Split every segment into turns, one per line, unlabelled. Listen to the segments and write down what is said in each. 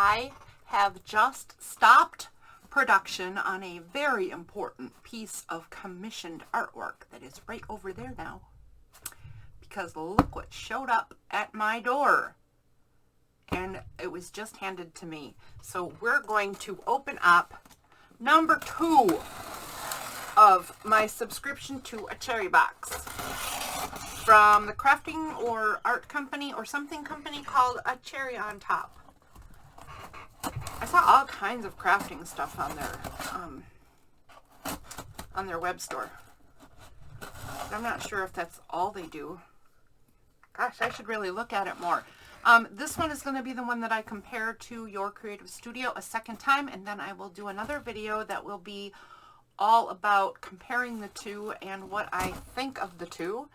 I have just stopped production on a very important piece of commissioned artwork that is right over there now. Because look what showed up at my door. And it was just handed to me. So we're going to open up number 2 of my subscription to a cherry box from the crafting or art company or something company called A Cherry on Top. I saw all kinds of crafting stuff on their web store. But I'm not sure if that's all they do. Gosh, I should really look at it more. This one is going to be the one that I compare to Your Creative Studio a second time, and then I will do another video that will be all about comparing the two and what I think of the two.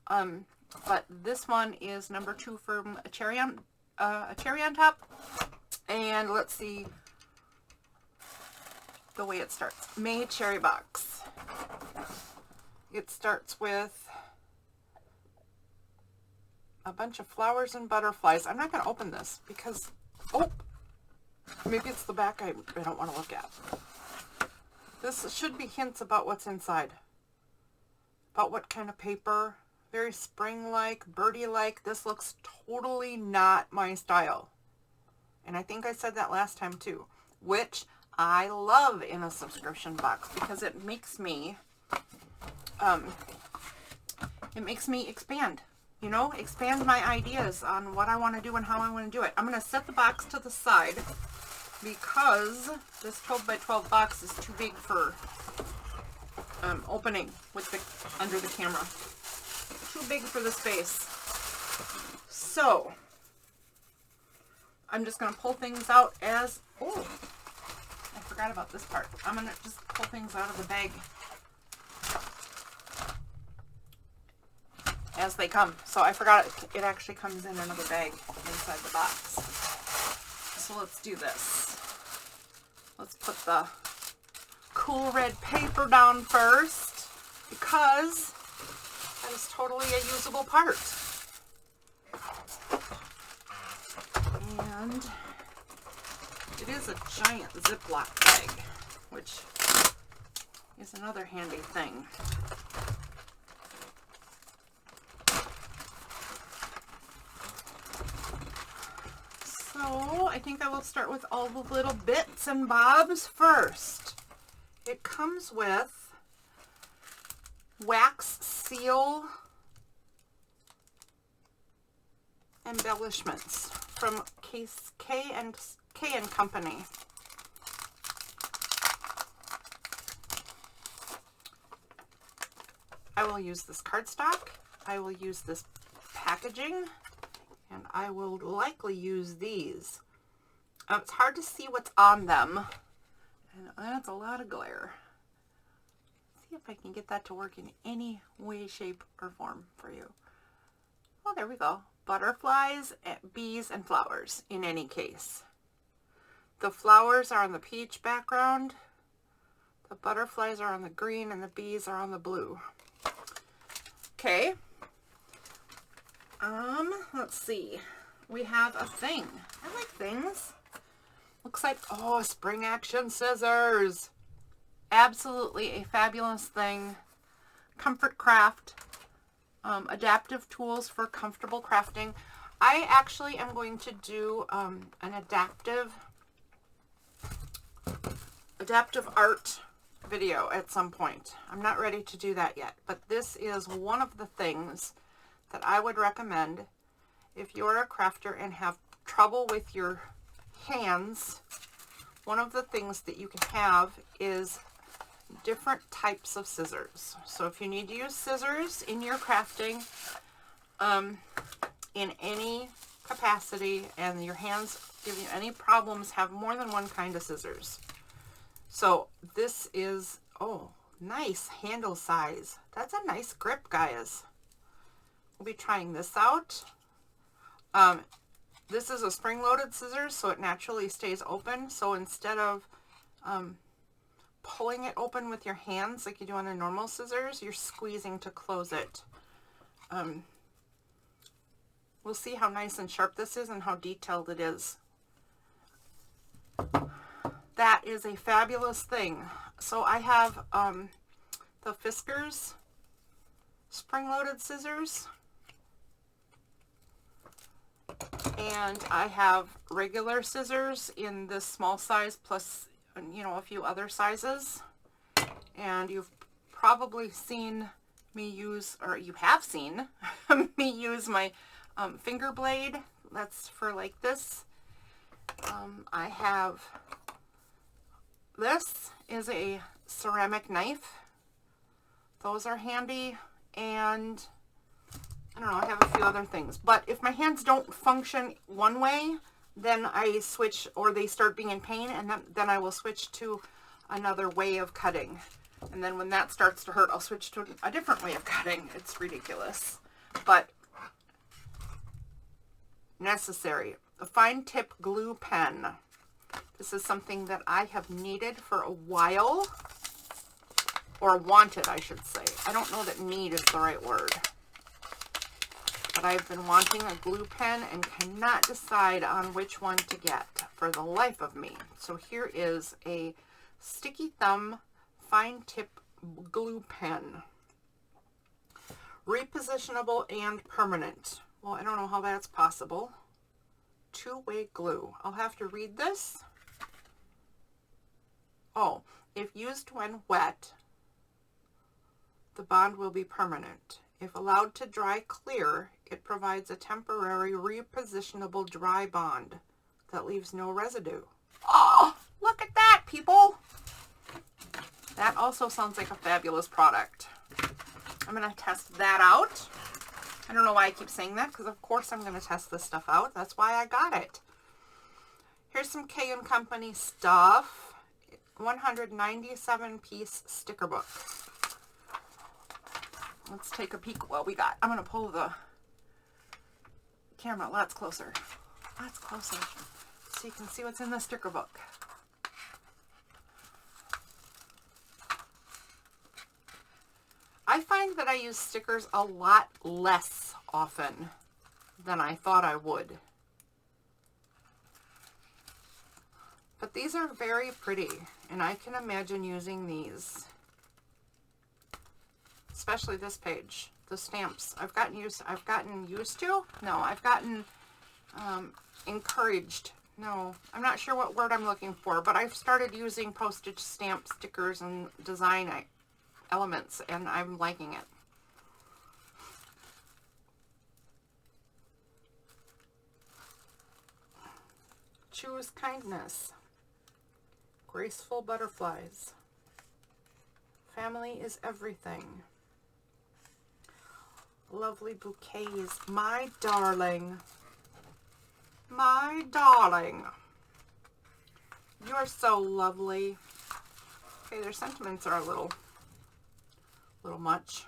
But this one is number 2 from A Cherry on Top. And let's see the way it starts. Made cherry box. It starts with a bunch of flowers and butterflies. I'm not going to open this because, oh, maybe it's the back I don't want to look at. This should be hints about what's inside. About what kind of paper. Very spring-like, birdie-like. This looks totally not my style. And I think I said that last time too. Which I love in a subscription box because it makes me expand. You know, expand my ideas on what I want to do and how I want to do it. I'm going to set the box to the side because this 12 by 12 box is too big for opening with under the camera. Too big for the space. So I'm just going to pull things out as, oh, I forgot about this part. I'm going to just pull things out of the bag as they come. So I forgot it actually comes in another bag inside the box. So let's do this. Let's put the cool red paper down first because that is totally a usable part. And it is a giant Ziploc bag, which is another handy thing. So I think I will start with all the little bits and bobs first. It comes with wax seal embellishments from K and Company. I will use this cardstock. I will use this packaging. And I will likely use these. It's hard to see what's on them. And that's a lot of glare. Let's see if I can get that to work in any way, shape, or form for you. Oh, there we go. Butterflies, bees, and flowers in any case. The flowers are on the peach background. The butterflies are on the green, and the bees are on the blue. Okay. Let's see. We have a thing. I like things. Looks like, oh, spring action scissors. Absolutely a fabulous thing. Comfort craft. Adaptive tools for comfortable crafting. I actually am going to do an adaptive art video at some point. I'm not ready to do that yet, but this is one of the things that I would recommend if you're a crafter and have trouble with your hands. One of the things that you can have is different types of scissors. So if you need to use scissors in your crafting in any capacity and your hands give you any problems, have more than one kind of scissors. So this is, oh, nice handle size. That's a nice grip, guys. We'll be trying this out. This is a spring-loaded scissors, so it naturally stays open. So instead of pulling it open with your hands like you do on a normal scissors, you're squeezing to close it. We'll see how nice and sharp this is and how detailed it is. That is a fabulous thing. So I have the Fiskars spring-loaded scissors, and I have regular scissors in this small size plus, you know, a few other sizes. And you've probably seen me use, or you have seen me use my finger blade. That's for like this. I have, this is a ceramic knife. Those are handy, and I don't know, I have a few other things. But if my hands don't function one way, then I switch, or they start being in pain, and then I will switch to another way of cutting. And then when that starts to hurt, I'll switch to a different way of cutting. It's ridiculous, but necessary. A fine tip glue pen. This is something that I have needed for a while, or wanted, I should say. I don't know that need is the right word, but I've been wanting a glue pen and cannot decide on which one to get for the life of me. So here is a Sticky Thumb fine tip glue pen. Repositionable and permanent. Well, I don't know how that's possible. Two-way glue. I'll have to read this. Oh, if used when wet, the bond will be permanent. If allowed to dry clear, it provides a temporary repositionable dry bond that leaves no residue. Oh, look at that, people! That also sounds like a fabulous product. I'm going to test that out. I don't know why I keep saying that, because of course I'm going to test this stuff out. That's why I got it. Here's some K & Company stuff. 197 piece sticker book. Let's take a peek what we got. I'm going to pull the camera lots closer. Lots closer. So you can see what's in the sticker book. I find that I use stickers a lot less often than I thought I would. But these are very pretty, and I can imagine using these. Especially this page, the stamps. I've gotten used to? No, I've gotten encouraged. No, I'm not sure what word I'm looking for, but I've started using postage stamp stickers and design elements, and I'm liking it. Choose kindness. Graceful butterflies. Family is everything. Lovely bouquets. My darling. My darling. You're so lovely. Okay, their sentiments are a little much.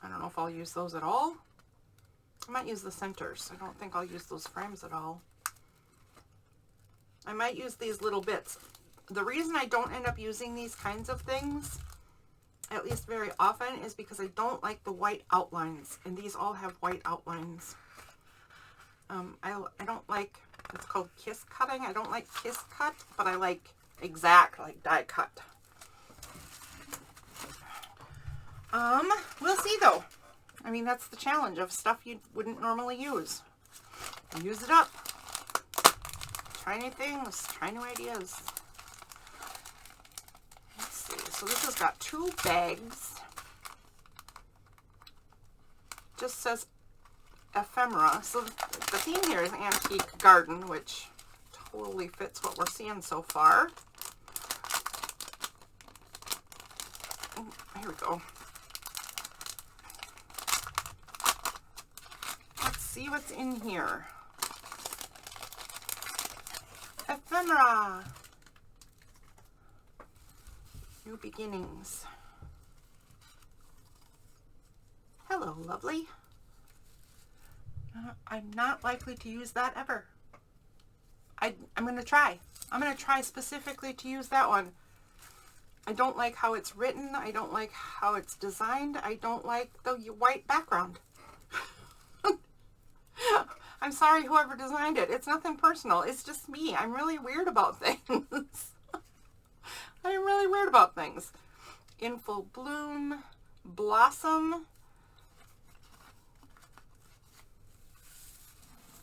I don't know if I'll use those at all. I might use the centers. I don't think I'll use those frames at all. I might use these little bits. The reason I don't end up using these kinds of things, at least very often, is because I don't like the white outlines, and these all have white outlines. I don't like, it's called kiss cutting. I don't like kiss cut, but I like exact, like die cut. We'll see though. I mean, that's the challenge of stuff you wouldn't normally use. Use it up. Try new things, try new ideas. Let's see. So this has got 2 bags. Just says ephemera. So the theme here is antique garden, which totally fits what we're seeing so far. Oh, here we go. Let's see what's in here. Ephemera. New beginnings. Hello, lovely. I'm not likely to use that ever. I'm going to try. I'm going to try specifically to use that one. I don't like how it's written. I don't like how it's designed. I don't like the white background. I'm sorry whoever designed it. It's nothing personal. It's just me. I'm really weird about things. I'm really weird about things. In Full Bloom, Blossom.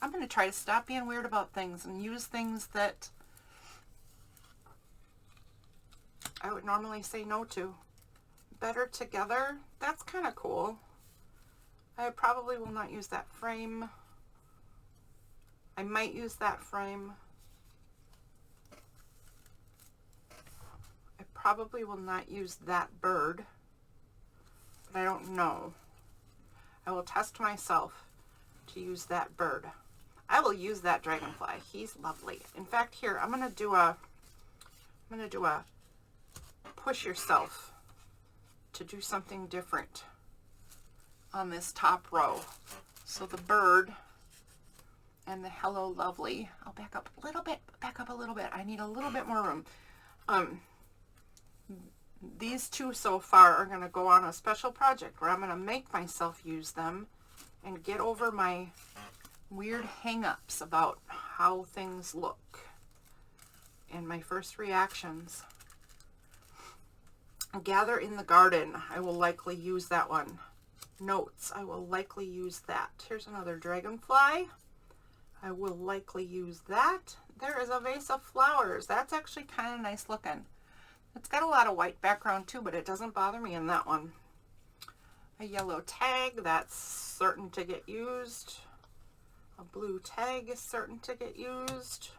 I'm going to try to stop being weird about things and use things that I would normally say no to. Better Together. That's kind of cool. I probably will not use that frame. I might use that frame. I probably will not use that bird, but I don't know. I will test myself to use that bird. I will use that dragonfly. He's lovely. In fact, here, I'm going to do a push yourself to do something different on this top row. So the bird and the Hello Lovely. I'll back up a little bit. I need a little bit more room. These two so far are going to go on a special project where I'm going to make myself use them and get over my weird hang-ups about how things look and my first reactions. Gather in the Garden. I will likely use that one. Notes. I will likely use that. Here's another dragonfly. I will likely use that. There is a vase of flowers. That's actually kind of nice looking. It's got a lot of white background too, but it doesn't bother me in that one. A yellow tag, that's certain to get used. A blue tag is certain to get used.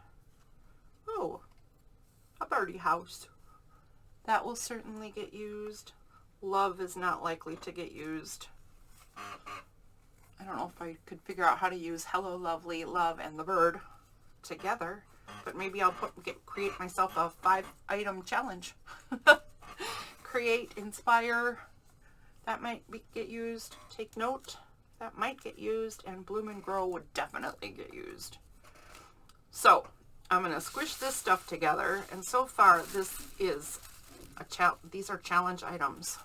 Oh, a birdie house. That will certainly get used. Love is not likely to get used. I don't know if I could figure out how to use Hello Lovely, Love, and the bird together, but maybe I'll create myself a 5-item challenge. Create, inspire, that might get used. Take note, that might get used, and Bloom and Grow would definitely get used. So I'm going to squish this stuff together, and so far this is these are challenge items.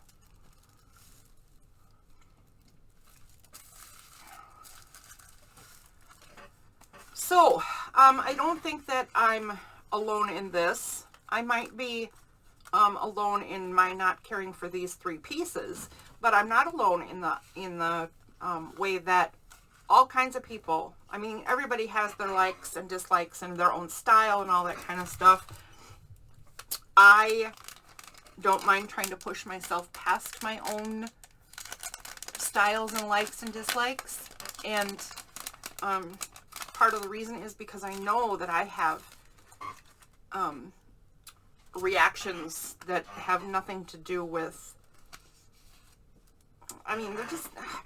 So, I don't think that I'm alone in this. I might be alone in my not caring for these 3 pieces, but I'm not alone in the way that all kinds of people, I mean, everybody has their likes and dislikes and their own style and all that kind of stuff. I don't mind trying to push myself past my own styles and likes and dislikes, and part of the reason is because I know that I have reactions that have nothing to do with, I mean,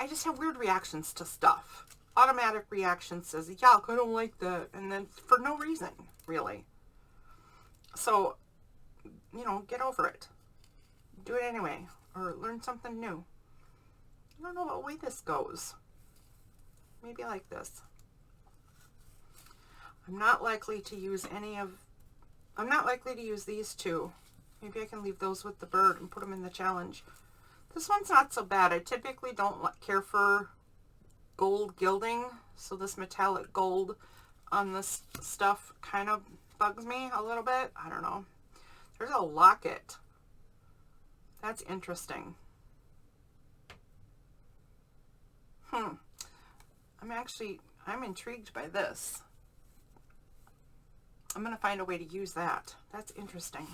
I just have weird reactions to stuff. Automatic reaction says, yuck, I don't like that, and then for no reason, really. So, you know, get over it. Do it anyway, or learn something new. I don't know what way this goes. Maybe like this. I'm not likely to use these 2. Maybe I can leave those with the bird and put them in the challenge. This one's not so bad. I typically don't care for gold gilding, so this metallic gold on this stuff kind of bugs me a little bit. I don't know. There's a locket. That's interesting. I'm intrigued by this. I'm going to find a way to use that. That's interesting.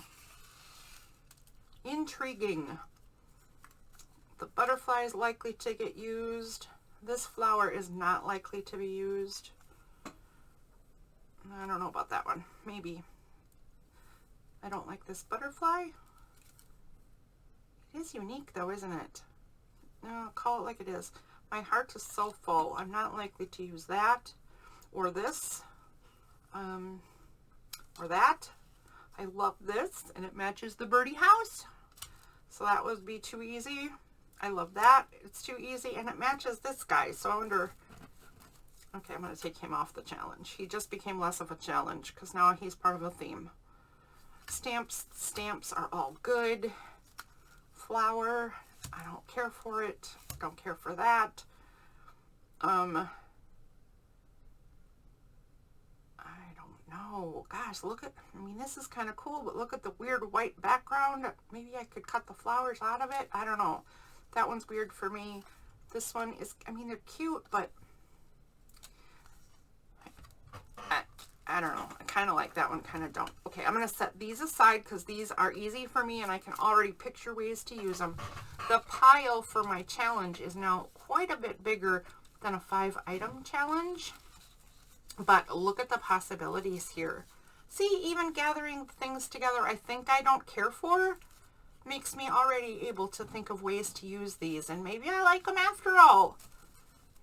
Intriguing. The butterfly is likely to get used. This flower is not likely to be used. I don't know about that one. Maybe. I don't like this butterfly. It is unique though, isn't it? No, I'll call it like it is. My heart is so full. I'm not likely to use that or this. Or that. I love this, and it matches the birdie house. So that would be too easy. I love that. It's too easy, and it matches this guy. So I wonder, okay, I'm going to take him off the challenge. He just became less of a challenge because now he's part of a theme. Stamps are all good. Flower, I don't care for it. Don't care for that. Oh gosh, look at, I mean, this is kind of cool, but look at the weird white background. Maybe I could cut the flowers out of it. I don't know. That one's weird for me. This one is, I mean, they're cute, but I don't know. I kind of like that one, kind of don't. Okay, I'm going to set these aside because these are easy for me and I can already picture ways to use them. The pile for my challenge is now quite a bit bigger than a 5-item challenge. But look at the possibilities here. See, even gathering things together I think I don't care for makes me already able to think of ways to use these. And maybe I like them after all.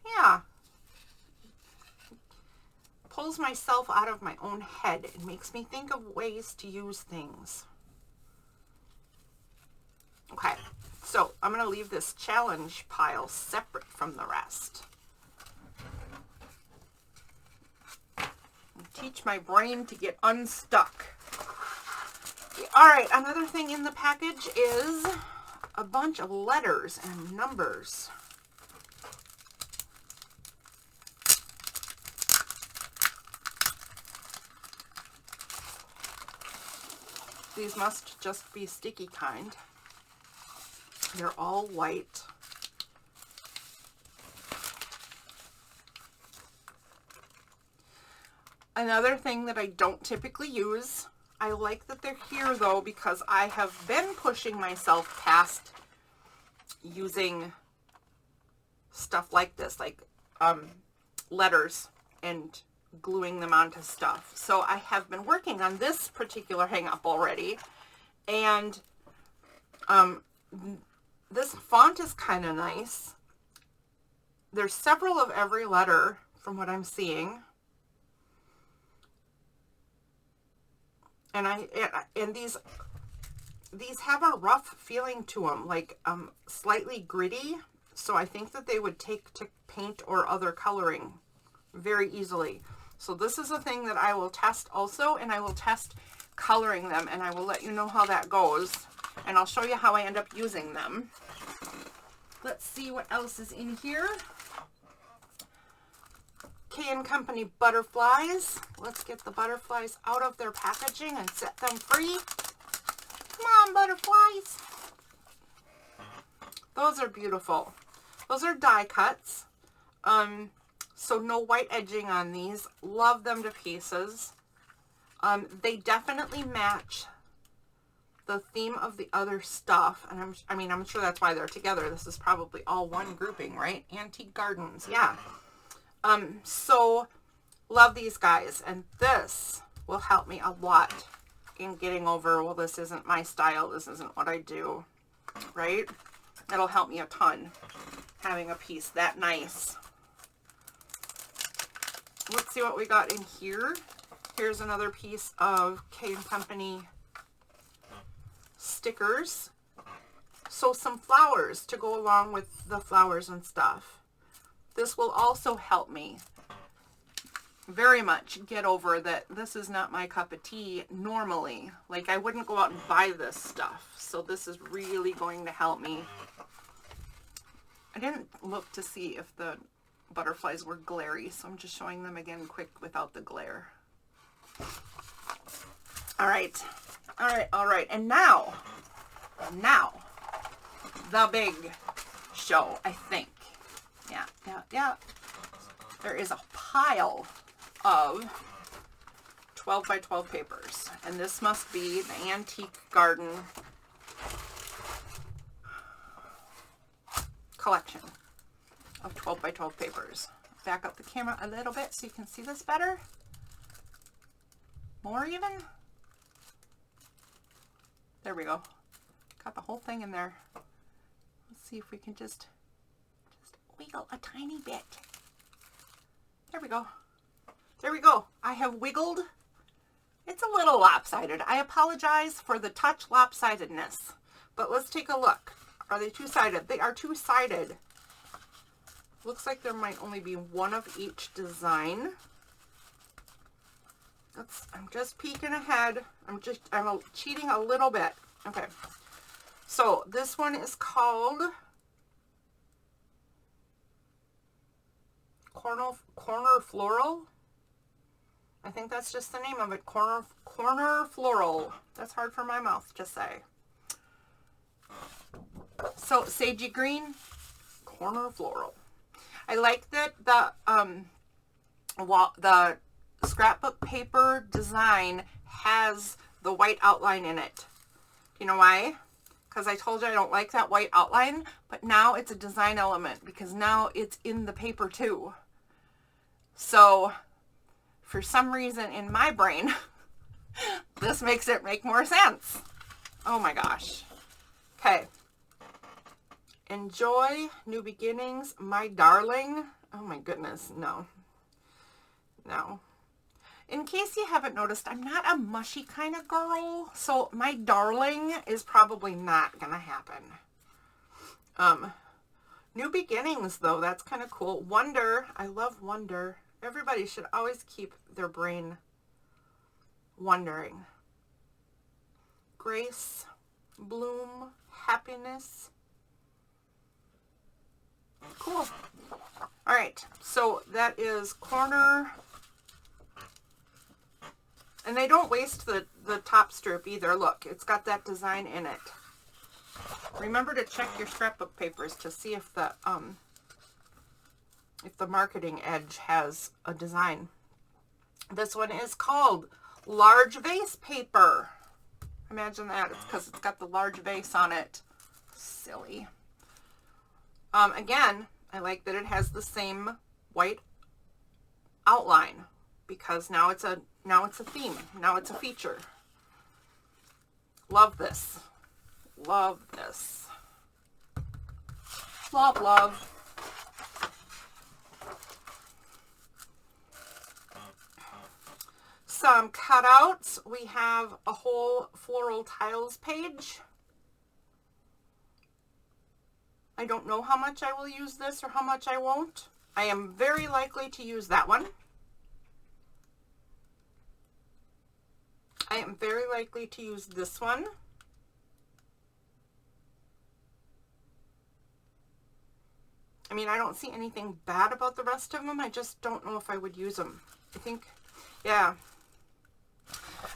Yeah. Pulls myself out of my own head. It makes me think of ways to use things. Okay, so I'm going to leave this challenge pile separate from the rest. Teach my brain to get unstuck. All right, another thing in the package is a bunch of letters and numbers. These must just be sticky kind. They're all white. Another thing that I don't typically use, I like that they're here though because I have been pushing myself past using stuff like this, like letters and gluing them onto stuff. So I have been working on this particular hang up already, and this font is kind of nice. There's several of every letter from what I'm seeing. And these have a rough feeling to them, like slightly gritty. So I think that they would take to paint or other coloring very easily. So this is a thing that I will test also, and I will test coloring them, and I will let you know how that goes. And I'll show you how I end up using them. Let's see what else is in here. K & Company butterflies. Let's get the butterflies out of their packaging and set them free. Come on, butterflies. Those are beautiful. Those are die cuts. So no white edging on these. Love them to pieces. They definitely match the theme of the other stuff. And I'm sure that's why they're together. This is probably all one grouping, right? Antique Gardens. Yeah. So love these guys, and this will help me a lot in getting over, well, this isn't my style, this isn't what I do, right? That'll help me a ton, having a piece that nice. Let's see what we got in here. Here's another piece of K & Company stickers. So some flowers to go along with the flowers and stuff. This will also help me very much get over that this is not my cup of tea normally. Like, I wouldn't go out and buy this stuff. So this is really going to help me. I didn't look to see if the butterflies were glary, so I'm just showing them again quick without the glare. All right. All right. All right. And now, the big show, I think. Yeah. There is a pile of 12 by 12 papers. And this must be the Antique Garden collection of 12 by 12 papers. Back up the camera a little bit so you can see this better. More even. There we go. Got the whole thing in there. Let's see if we can just wiggle a tiny bit. There we go. There we go. I have wiggled. It's a little lopsided. I apologize for the touch lopsidedness. But let's take a look. Are they two-sided? They are two-sided. Looks like there might only be one of each design. I'm just peeking ahead. I'm cheating a little bit. Okay. So this one is called Corner Floral. I think that's just the name of it. Corner Floral. That's hard for my mouth to say. So sagey green, Corner Floral. I like that the scrapbook paper design has the white outline in it. You know why? Because I told you I don't like that white outline, but now it's a design element because now it's in the paper too. So for some reason in my brain, this makes it make more sense. Oh my gosh. Okay. Enjoy New Beginnings, My Darling. Oh my goodness, no. No. In case you haven't noticed, I'm not a mushy kind of girl, so My Darling is probably not gonna happen. New Beginnings, though, that's kind of cool. Wonder, I love wonder. Everybody should always keep their brain wondering. Grace, bloom, happiness. Cool. All right, so that is Corner. And they don't waste the top strip either. Look, it's got that design in it. Remember to check your scrapbook papers to see if the marketing edge has a design. This one is called Large Vase Paper. Imagine that. It's because it's got the large vase on it. Silly. Again, I like that it has the same white outline because now it's a theme. Now it's a feature. Love this. Love this. Love, love. Some cutouts. We have a whole floral tiles page. I don't know how much I will use this or how much I won't. I am very likely to use that one. I am very likely to use this one. I mean, I don't see anything bad about the rest of them. I just don't know if I would use them. I think, yeah.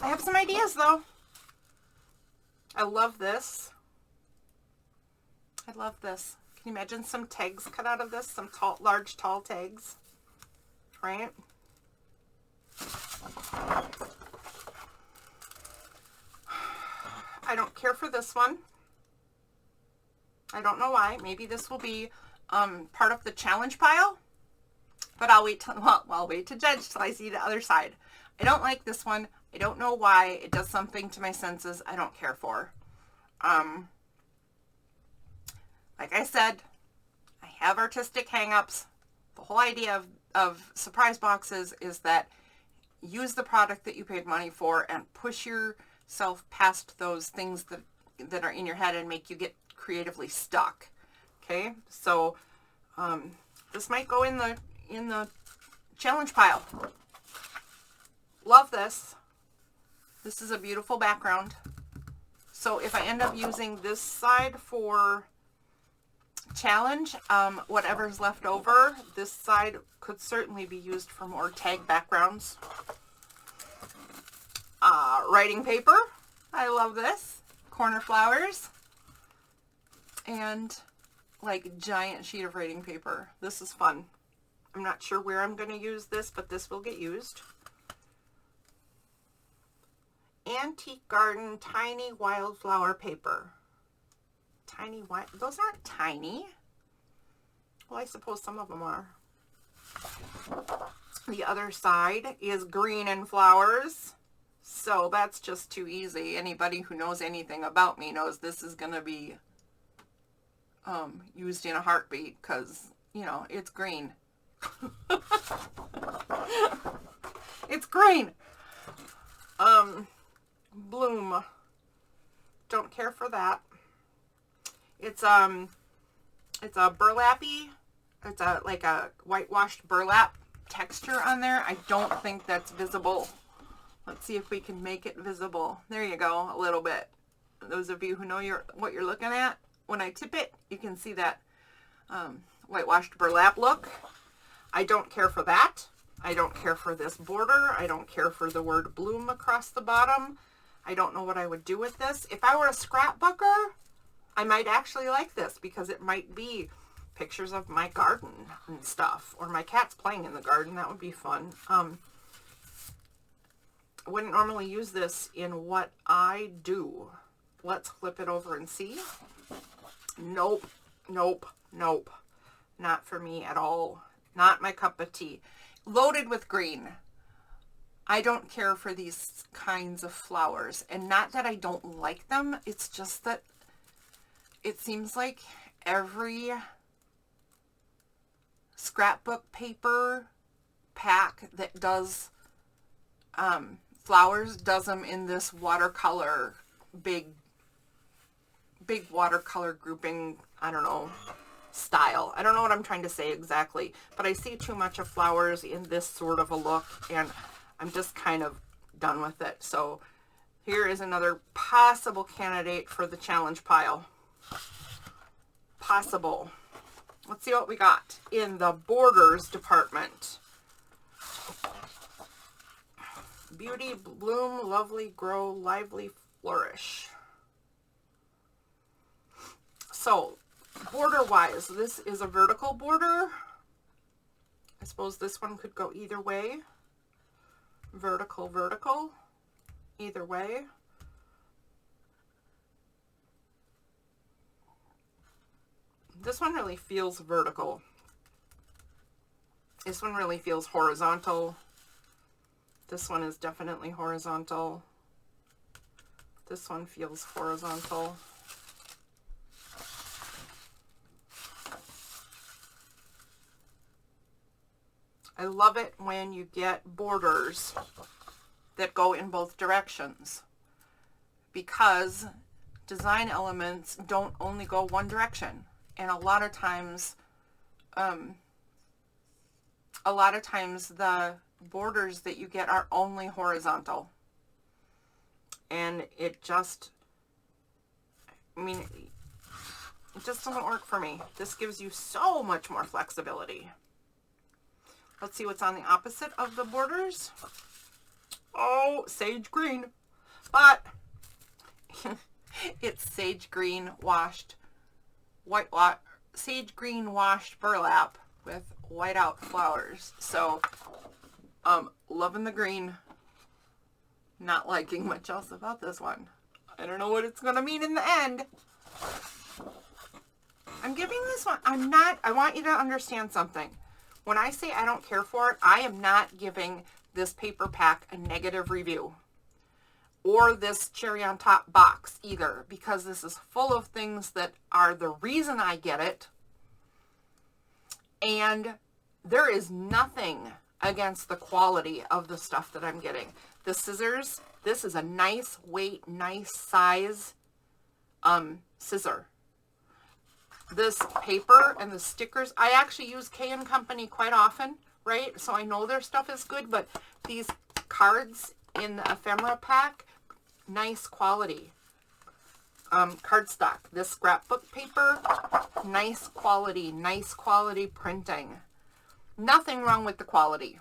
I have some ideas, though. I love this. I love this. Can you imagine some tags cut out of this? Some tall, large, tall tags. Right? I don't care for this one. I don't know why. Maybe this will be part of the challenge pile. But I'll wait I'll wait to judge till I see the other side. I don't like this one. I don't know why. It does something to my senses I don't care for. Like I said, I have artistic hang-ups. The whole idea of surprise boxes is that use the product that you paid money for and push yourself past those things that are in your head and make you get creatively stuck. Okay, so this might go in the challenge pile. Love this. This is a beautiful background. So if I end up using this side for challenge, whatever's left over, this side could certainly be used for more tag backgrounds. Writing paper. I love this. Corner flowers. And like giant sheet of writing paper. This is fun. I'm not sure where I'm going to use this, but this will get used. Antique Garden tiny wildflower paper. Tiny wild, those aren't tiny. Well, I suppose some of them are. The other side is green and flowers. So that's just too easy. Anybody who knows anything about me knows this is going to be used in a heartbeat because, you know, it's green. It's green. Bloom. Don't care for that. It's a burlappy. It's like a whitewashed burlap texture on there. I don't think that's visible. Let's see if we can make it visible. There you go, a little bit. Those of you who know what you're looking at, when I tip it, you can see that whitewashed burlap look. I don't care for that. I don't care for this border. I don't care for the word bloom across the bottom. I don't know what I would do with this. If I were a scrapbooker, I might actually like this because it might be pictures of my garden and stuff, or my cats playing in the garden. That would be fun. I wouldn't normally use this in what I do. Let's flip it over and see. Nope, nope, nope. Not for me at all. Not my cup of tea. Loaded with green. I don't care for these kinds of flowers. And not that I don't like them. It's just that it seems like every scrapbook paper pack that does flowers does them in this watercolor, big watercolor grouping, I don't know, style. I don't know what I'm trying to say exactly, but I see too much of flowers in this sort of a look, and I'm just kind of done with it. So here is another possible candidate for the challenge pile. Possible. Let's see what we got in the borders department. Beauty, bloom, lovely, grow, lively, flourish. So, border-wise, this is a vertical border. I suppose this one could go either way. Vertical, vertical, either way. This one really feels vertical. This one really feels horizontal. This one is definitely horizontal. This one feels horizontal. I love it when you get borders that go in both directions, because design elements don't only go one direction. And a lot of times the borders that you get are only horizontal. And it just, I mean, it just doesn't work for me. This gives you so much more flexibility. Let's see what's on the opposite of the borders. Oh, sage green. But it's sage green washed sage green washed burlap with whiteout flowers. So, loving the green. Not liking much else about this one. I don't know what it's going to mean in the end. I'm giving this one, I want you to understand something. When I say I don't care for it, I am not giving this paper pack a negative review. Or this cherry on top box either, because this is full of things that are the reason I get it. And there is nothing against the quality of the stuff that I'm getting. The scissors, this is a nice weight, nice size scissor. This paper and the stickers, I actually use K & Company quite often, right? So I know their stuff is good, but these cards in the ephemera pack, nice quality. Cardstock. This scrapbook paper, nice quality printing. Nothing wrong with the quality.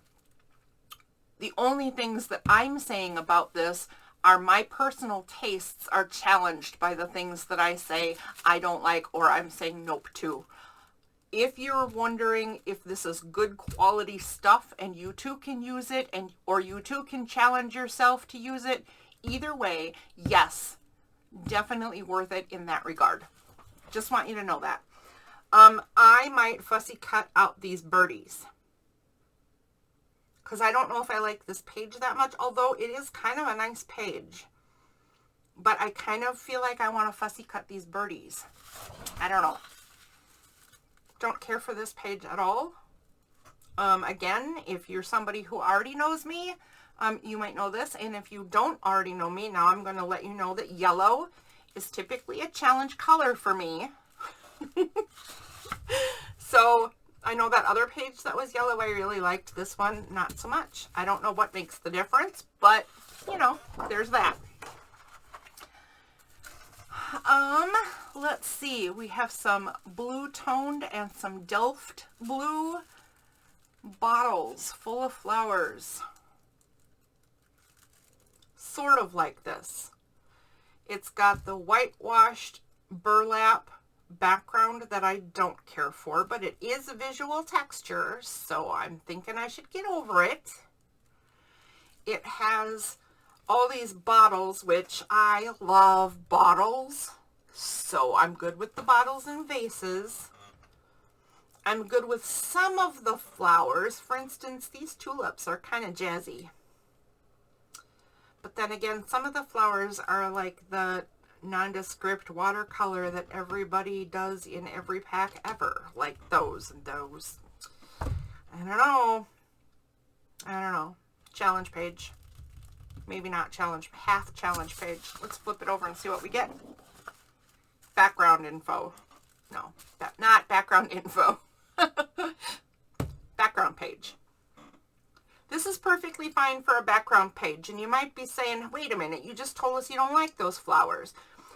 The only things that I'm saying about this are my personal tastes are challenged by the things that I say I don't like or I'm saying nope to. If you're wondering if this is good quality stuff and you too can use it, or you too can challenge yourself to use it, either way, yes, definitely worth it in that regard. Just want you to know that. I might fussy cut out these birdies, because I don't know if I like this page that much, although it is kind of a nice page. But I kind of feel like I want to fussy cut these birdies. I don't know. Don't care for this page at all. Again, if you're somebody who already knows me, you might know this. And if you don't already know me, now I'm going to let you know that yellow is typically a challenge color for me. So I know that other page that was yellow, I really liked. This one, not so much. I don't know what makes the difference, but, you know, there's that. Let's see. We have some blue toned and some Delft blue. bottles full of flowers. Sort of like this. It's got the whitewashed burlap background that I don't care for, but it is a visual texture, so I'm thinking I should get over it. It has all these bottles, which I love bottles, so I'm good with the bottles and vases. I'm good with some of the flowers. For instance, these tulips are kind of jazzy. But then again, some of the flowers are like the nondescript watercolor that everybody does in every pack ever. Like those and those. I don't know. Challenge page. Maybe not challenge, half challenge page. Let's flip it over and see what we get. Background info. No, not background info. Background page. This is perfectly fine for a background page, and you might be saying, wait a minute, you just told us you don't like those flowers.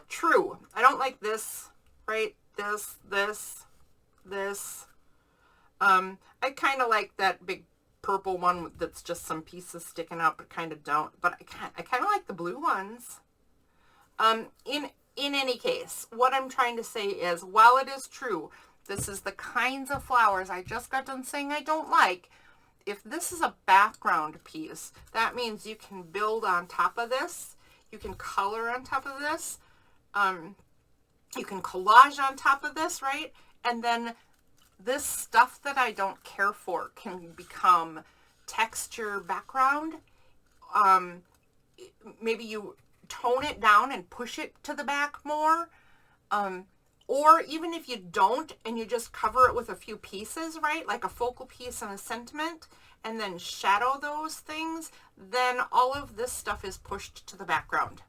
True, I don't like this, right? This. I kind of like that big purple one that's just some pieces sticking out, but kind of don't. But I kind of like the blue ones. In any case, what I'm trying to say is, while it is true, this is the kinds of flowers I just got done saying I don't like. If this is a background piece, that means you can build on top of this. You can color on top of this. You can collage on top of this, right? And then this stuff that I don't care for can become texture background. Maybe you tone it down and push it to the back more. Or even if you don't and you just cover it with a few pieces, right? Like a focal piece and a sentiment, and then shadow those things, then all of this stuff is pushed to the background.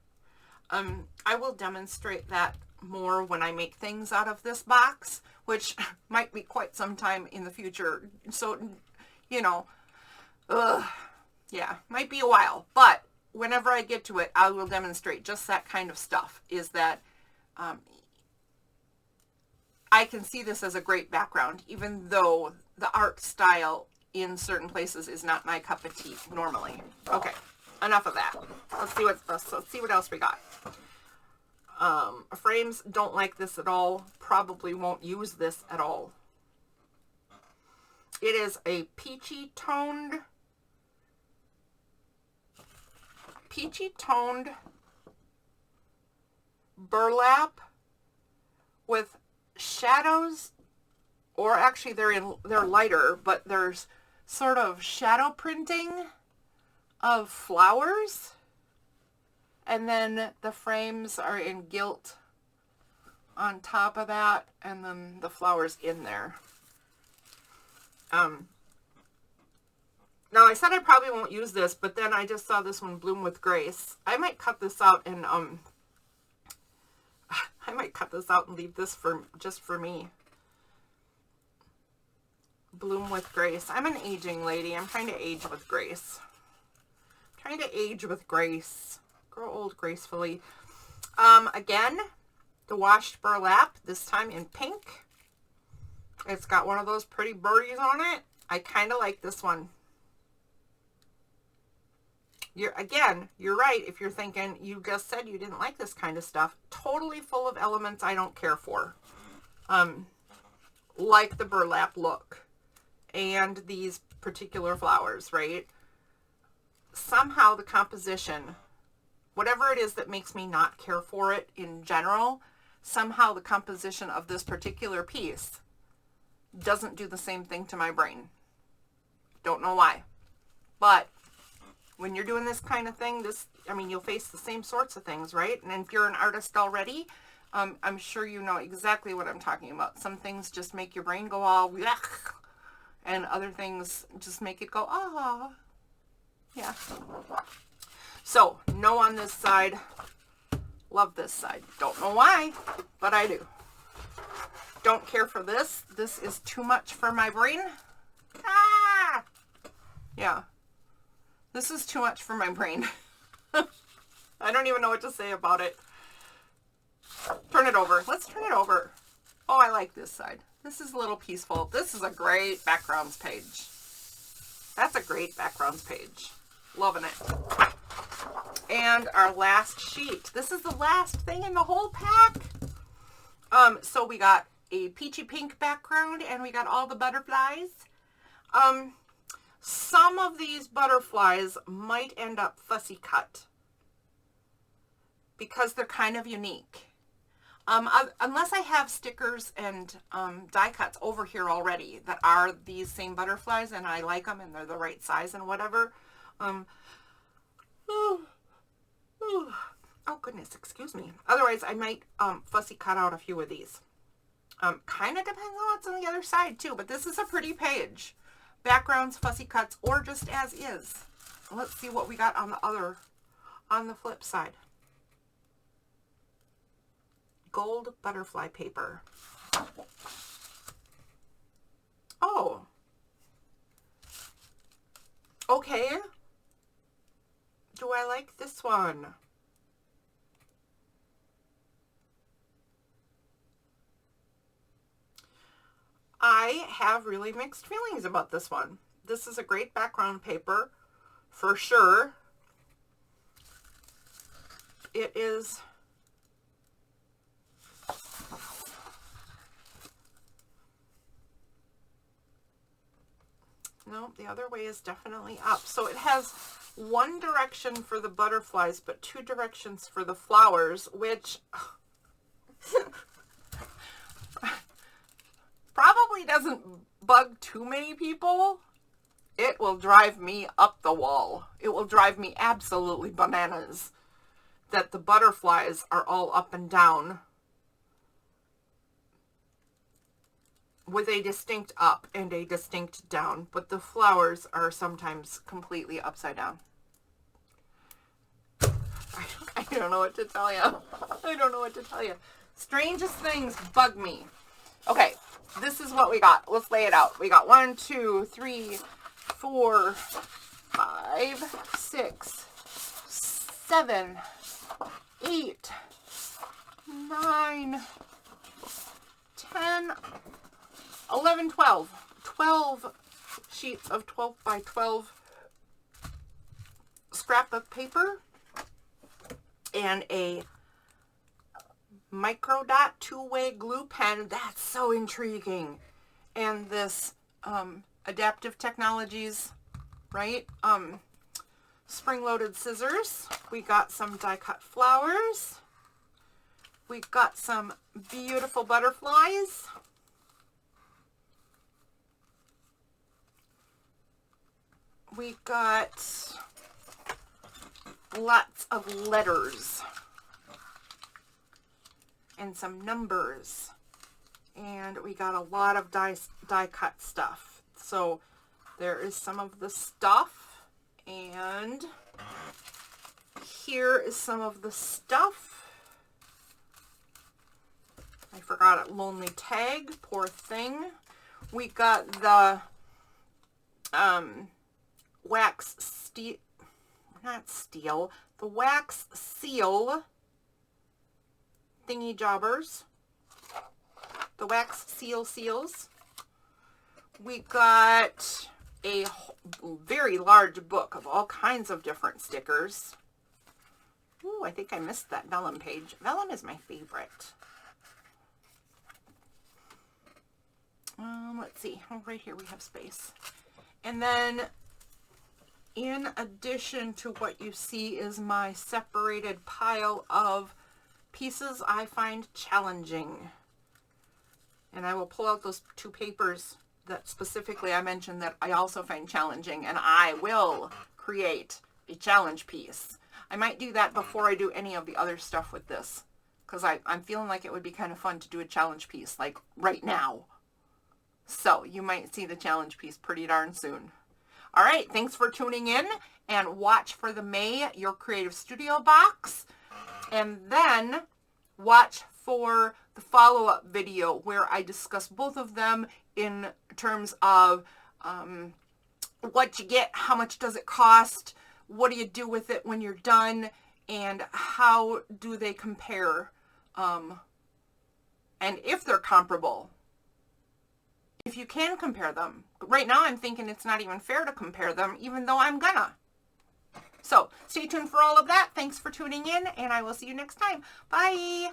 I will demonstrate that more when I make things out of this box, which might be quite some time in the future. So, you know, yeah, might be a while. But whenever I get to it, I will demonstrate just that kind of stuff. Is that I can see this as a great background, even though the art style in certain places is not my cup of tea normally. Okay, enough of that. Let's see what else we got. Frames don't like this at all. Probably won't use this at all. It is a peachy toned burlap with shadows, or actually they're lighter, but there's sort of shadow printing of flowers, and then the frames are in gilt on top of that, and then the flowers in there. Now I said I probably won't use this, but then I just saw this one, Bloom with Grace. I might cut this out and leave this just for me. Bloom with Grace. I'm an aging lady. I'm trying to age with grace. Grow old gracefully. Again, the washed burlap, this time in pink. It's got one of those pretty birdies on it. I kind of like this one. You're right if you're thinking, you just said you didn't like this kind of stuff. Totally full of elements I don't care for. Like the burlap look. And these particular flowers, right? Somehow the composition, whatever it is that makes me not care for it in general, somehow the composition of this particular piece doesn't do the same thing to my brain. Don't know why. But when you're doing this kind of thing, you'll face the same sorts of things, right? And if you're an artist already, I'm sure you know exactly what I'm talking about. Some things just make your brain go all, yuck, and other things just make it go, ah. Yeah. So, no on this side. Love this side. Don't know why, but I do. Don't care for this. This is too much for my brain. Ah! Yeah. This is too much for my brain. I don't even know what to say about it. Turn it over. Let's turn it over. Oh, I like this side. This is a little peaceful. This is a great backgrounds page. That's a great backgrounds page. Loving it. And our last sheet. This is the last thing in the whole pack. So we got a peachy pink background and we got all the butterflies. Some of these butterflies might end up fussy cut because they're kind of unique. Unless I have stickers and die cuts over here already that are these same butterflies and I like them and they're the right size and whatever. Oh goodness, excuse me. Otherwise, I might fussy cut out a few of these. Kind of depends on what's on the other side too, but this is a pretty page. Backgrounds, fussy cuts, or just as is. Let's see what we got on the flip side. Gold butterfly paper. Oh. Okay. Do I like this one? I have really mixed feelings about this one. This is a great background paper, for sure. It is... No, the other way is definitely up. So it has one direction for the butterflies, but two directions for the flowers, which probably doesn't bug too many people. It will drive me up the wall. It will drive me absolutely bananas that the butterflies are all up and down with a distinct up and a distinct down, but the flowers are sometimes completely upside down. I don't know what to tell you. I don't know what to tell you. Strangest things bug me. Okay, this is what we got. Let's lay it out. We got 1, 2, 3, 4, 5, 6, 7, 8, 9, 10, 11, 12. 12 sheets of 12 by 12 scrapbook paper and a micro dot two-way glue pen. That's so intriguing. And this Adaptive Technologies, right? Spring-loaded scissors. We got some die-cut flowers. We got some beautiful butterflies. We got lots of letters and some numbers, and we got a lot of die cut stuff. So there is some of the stuff, and here is some of the stuff. I forgot it. Lonely tag, poor thing. We got the wax steel, not steel, the wax seal thingy jobbers, the wax seal seals. We got a very large book of all kinds of different stickers. Ooh, I think I missed that vellum page. Vellum is my favorite. Let's see. Oh, right here we have space. And then in addition to what you see is my separated pile of pieces I find challenging. And I will pull out those two papers that specifically I mentioned that I also find challenging, and I will create a challenge piece. I might do that before I do any of the other stuff with this, because I'm feeling like it would be kind of fun to do a challenge piece, like right now. So you might see the challenge piece pretty darn soon. All right, thanks for tuning in, and watch for the May Your Creative Studio box, and then watch for the follow-up video where I discuss both of them in terms of what you get, how much does it cost, what do you do with it when you're done, and how do they compare, and if they're comparable if you can compare them. Right now I'm thinking it's not even fair to compare them, even though I'm gonna. So stay tuned for all of that. Thanks for tuning in, and I will see you next time. Bye.